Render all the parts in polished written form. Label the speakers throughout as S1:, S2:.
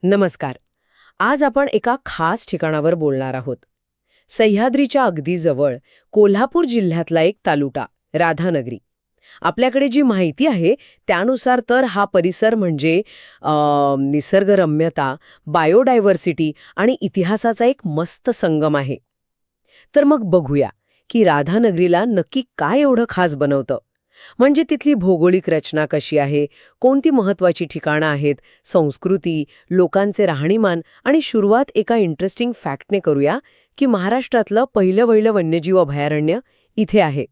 S1: नमस्कार. आज आपण एका खास ठिकाणावर बोलणार आहोत. सह्याद्रीच्या अगदी जवळ कोल्हापूर जिल्ह्यातला एक तालुका राधानगरी. आपल्याकडे जी माहिती आहे त्यानुसार तर हा परिसर म्हणजे निसर्गरम्यता, बायोडायव्हर्सिटी आणि इतिहासाचा एक मस्त संगम आहे. तर मग बघूया की राधानगरीला नक्की काय एवढं खास बनवतं. म्हणजे तिथली भौगोलिक रचना कशी आहे, कोणती महत्वाची ठिकाणं आहेत, संस्कृती, लोकांचे राहणीमान आणि सुरुवात एका इंटरेस्टिंग फॅक्टने करूया की महाराष्ट्रातलं पहिलं वन्यजीव अभयारण्य इथे आहे.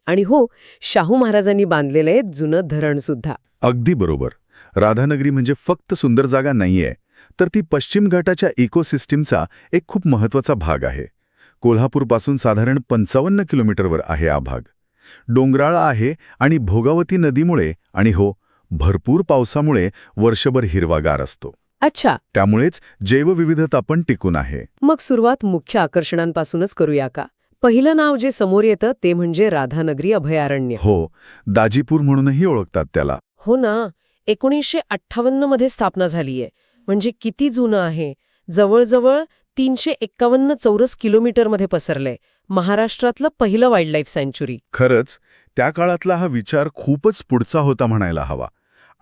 S1: आणि हो, शाहू महाराजांनी बांधलेलं आहे जुनं धरणसुद्धा.
S2: अगदी बरोबर. राधानगरी म्हणजे फक्त सुंदर जागा नाहीये, तर ती पश्चिम घाटाच्या इकोसिस्टीमचा एक खूप महत्वाचा भाग आहे. कोल्हापूरपासून साधारण 55 किलोमीटरवर आहे हा भाग. डोंगराळा आहे आणि भोगावती नदीमुळे आणि हो, भरपूर पावसामुळे वर्षभर हिरवागार असतो.
S1: अच्छा,
S2: त्यामुळेच जैवविविधता पण टिकून आहे.
S1: मग सुरुवात मुख्य आकर्षणांपासूनच करूया का? पहिलं नाव जे समोर येतं ते म्हणजे राधानगरी अभयारण्य.
S2: हो, दाजीपूर म्हणूनही ओळखतात त्याला.
S1: हो ना, 1958 मध्ये स्थापना झालीये. म्हणजे किती जुनं आहे. जवळजवळ 351 चौरस किलोमीटरमध्ये पसरलंय. महाराष्ट्रातलं पहिलं वाईल्ड लाईफ सँच्युरी.
S2: खरंच, त्या काळातला हा विचार खूपच पुढचा होता म्हणायला हवा.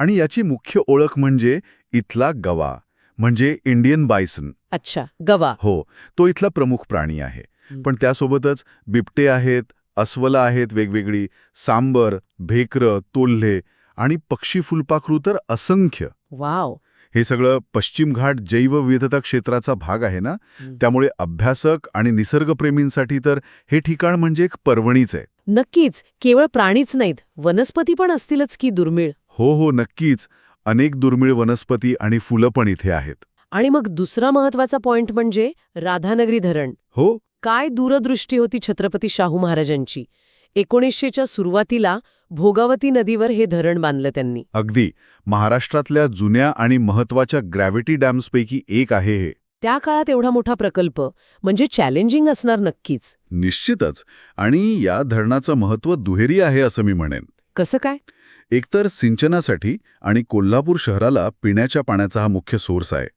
S2: आणि याची मुख्य ओळख म्हणजे इथला गवा, म्हणजे इंडियन बायसन.
S1: अच्छा, गवा.
S2: हो, तो इथला प्रमुख प्राणी आहे. पण त्यासोबतच बिबटे आहेत, अस्वलं आहेत वेगवेगळी, सांबर, भेकरं, तोल्हे आणि पक्षी फुलपाखरू तर असंख्य.
S1: वाव.
S2: हे सगळं पश्चिम घाट जैवविविधता क्षेत्राचा भाग आहे ना, त्यामुळे अभ्यासक आणि निसर्गप्रेमींसाठी तर हे ठिकाण म्हणजे एक पर्वणीच आहे.
S1: नक्कीच, केवळ प्राणीच नाहीत, वनस्पती पण असतीलच की दुर्मिळ.
S2: हो, नक्कीच. अनेक दुर्मिळ वनस्पती आणि फुलं पण इथे आहेत.
S1: आणि मग दुसरा महत्वाचा पॉइंट म्हणजे राधानगरी धरण.
S2: हो,
S1: काय दूरदृष्टी होती छत्रपती शाहू महाराजांची. 1900च्या सुरुवातीला भोगावती नदीवर हे धरण बांधलं त्यांनी.
S2: अगदी. महाराष्ट्रातल्या जुन्या आणि महत्वाच्या ग्रॅव्हिटी डॅम्सपैकी एक आहे हे.
S1: त्या काळात एवढा मोठा प्रकल्प म्हणजे चॅलेंजिंग असणार नक्कीच.
S2: निश्चितच. आणि या धरणाचं महत्त्व दुहेरी आहे असं मी म्हणेन.
S1: कसं काय?
S2: एकतर सिंचनासाठी आणि कोल्हापूर शहराला पिण्याच्या पाण्याचा हा मुख्य सोर्स आहे.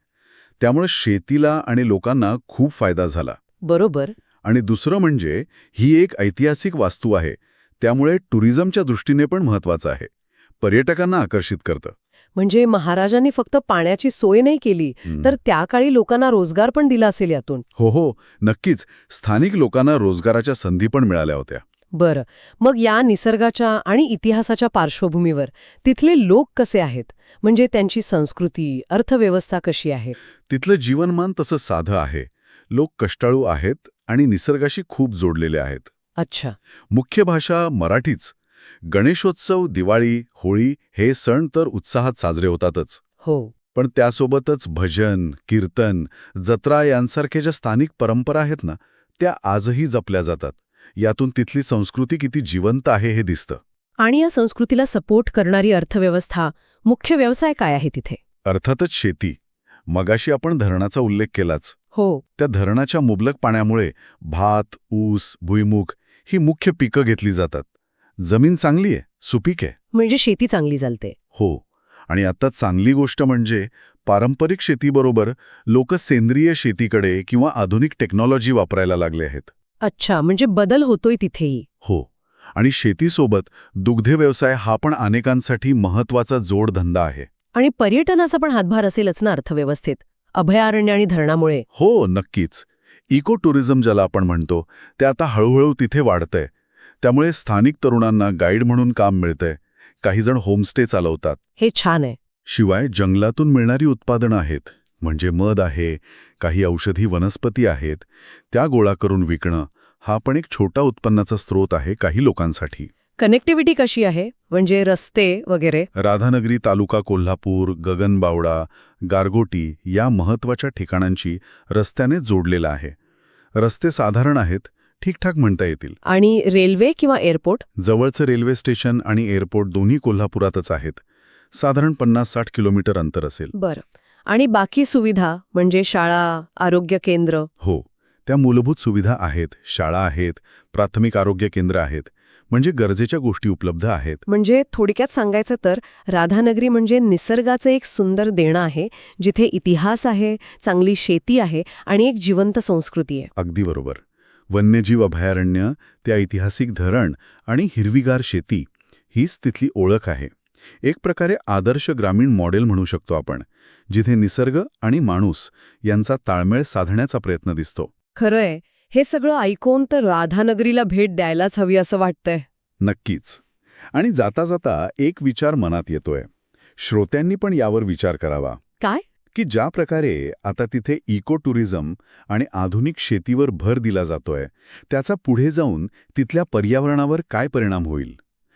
S2: त्यामुळे शेतीला आणि लोकांना खूप फायदा झाला.
S1: बरोबर.
S2: आणि दुसरं म्हणजे ही एक ऐतिहासिक वास्तू आहे. त्यामुळे टुरिझमच्या दृष्टीने पण महत्वाचं आहे. पर्यटकांना आकर्षित करतं.
S1: म्हणजे महाराजांनी फक्त पाण्याची सोय नाही केली, तर त्या काळी लोकांना रोजगार पण दिला असेल यातून.
S2: हो, नक्कीच. स्थानिक लोकांना रोजगाराच्या संधी पण मिळाल्या होत्या.
S1: बरं, मग या निसर्गाच्या आणि इतिहासाच्या पार्श्वभूमीवर तिथले लोक कसे आहेत? म्हणजे त्यांची संस्कृती, अर्थव्यवस्था कशी आहे?
S2: तिथलं जीवनमान तसं साधं आहे. लोक कष्टाळू आहेत आणि निसर्गाशी खूप जोडलेले आहेत.
S1: अच्छा.
S2: मुख्य भाषा मराठीच. गणेशोत्सव, दिवाळी, होळी हे सण तर उत्साहात साजरे होतातच.
S1: हो.
S2: पण त्यासोबतच भजन, कीर्तन, जत्रा यांसारख्या ज्या स्थानिक परंपरा आहेत ना, त्या आजही जपल्या जातात. यातून तिथली संस्कृती किती जिवंत आहे हे दिसतं.
S1: आणि या संस्कृतीला सपोर्ट करणारी अर्थव्यवस्था, मुख्य व्यवसाय काय आहे तिथे?
S2: अर्थातच शेती. मगाशी आपण धरणाचा उल्लेख केलाच.
S1: हो.
S2: त्या धरणाच्या मुबलक पाण्यामुळे भात, ऊस, भुईमूग ही मुख्य पिकं घेतली जातात. जमीन चांगली आहे, सुपीक आहे.
S1: म्हणजे शेती चांगली चालते.
S2: हो. आणि आता चांगली गोष्ट म्हणजे पारंपरिक शेतीबरोबर लोक सेंद्रिय शेतीकडे किंवा आधुनिक टेक्नॉलॉजी वापरायला लागले आहेत.
S1: अच्छा, म्हणजे बदल होतोय तिथेही.
S2: हो. आणि शेतीसोबत दुग्ध व्यवसाय हा पण अनेकांसाठी महत्वाचा जोडधंदा आहे.
S1: आणि पर्यटनाचा पण हातभार असेलच ना अर्थव्यवस्थेत, अभयारण्य आणि धरणामुळे.
S2: हो, नक्कीच. इको टुरिझम ज्याला आपण म्हणतो ते आता हळूहळू तिथे वाढतंय. त्यामुळे स्थानिक तरुणांना गाईड म्हणून काम मिळतंय. काही जण होमस्टे चालवतात.
S1: हे छान आहे.
S2: शिवाय जंगलातून मिळणारी उत्पादनं आहेत, म्हणजे मध आहे, काही औषधी वनस्पती आहेत, त्या गोळा करून विकणं हा पण एक छोटा उत्पन्नाचा स्रोत आहे काही लोकांसाठी.
S1: कनेक्टिव्हिटी कशी आहे? म्हणजे रस्ते वगैरे?
S2: राधानगरी तालुका कोल्हापूर, गगनबावडा, गारगोटी या महत्वाच्या ठिकाणांची रस्त्याने जोडलेला आहे. रस्ते साधारण आहेत, ठीकठाक म्हणता येतील.
S1: आणि रेल्वे किंवा एअरपोर्ट?
S2: जवळचं रेल्वे स्टेशन आणि एअरपोर्ट दोन्ही कोल्हापुरातच आहेत. साधारण 50-60 किलोमीटर अंतर असेल.
S1: बरं. आणि बाकी सुविधा म्हणजे शाळा, आरोग्य केंद्र?
S2: हो, त्या मूलभूत सुविधा आहेत. शाळा आहेत, प्राथमिक आरोग्य केंद्र आहेत. म्हणजे गरजेच्या गोष्टी उपलब्ध आहेत.
S1: म्हणजे थोडक्यात सांगायचं तर राधानगरी म्हणजे निसर्गाचं एक सुंदर देणं आहे, जिथे इतिहास आहे, चांगली शेती आहे आणि एक जिवंत संस्कृती आहे.
S2: अगदी बरोबर. वन्यजीव अभयारण्य, त्या ऐतिहासिक धरण आणि हिरवीगार शेती हीच तिथली ओळख आहे. एक प्रकारे आदर्श ग्रामीण मॉडेल म्हणू शकतो आपण, जिथे निसर्ग आणि माणूस यांचा ताळमेळ साधण्याचा प्रयत्न दिसतो.
S1: खरंय, हे सगळं ऐकून तर राधानगरीला भेट द्यायलाच हवी असं वाटतंय.
S2: नक्कीच. आणि जाता जाता एक विचार मनात येतोय. श्रोत्यांनी पण यावर विचार करावा
S1: काय?
S2: की ज्या प्रकारे आता तिथे इको टुरिझम आणि आधुनिक शेतीवर भर दिला जातोय, त्याचा पुढे जाऊन तिथल्या पर्यावरणावर काय परिणाम होईल.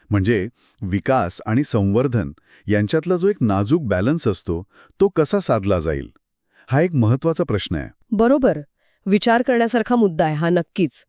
S2: म्हणजे विकास आणि संवर्धन यांच्यातला जो एक नाजूक बॅलन्स असतो, तो कसा साधला जाईल, हा एक महत्त्वाचा प्रश्न आहे.
S1: बरोबर. विचार करण्यासारखा मुद्दा आहे हा, नक्कीच.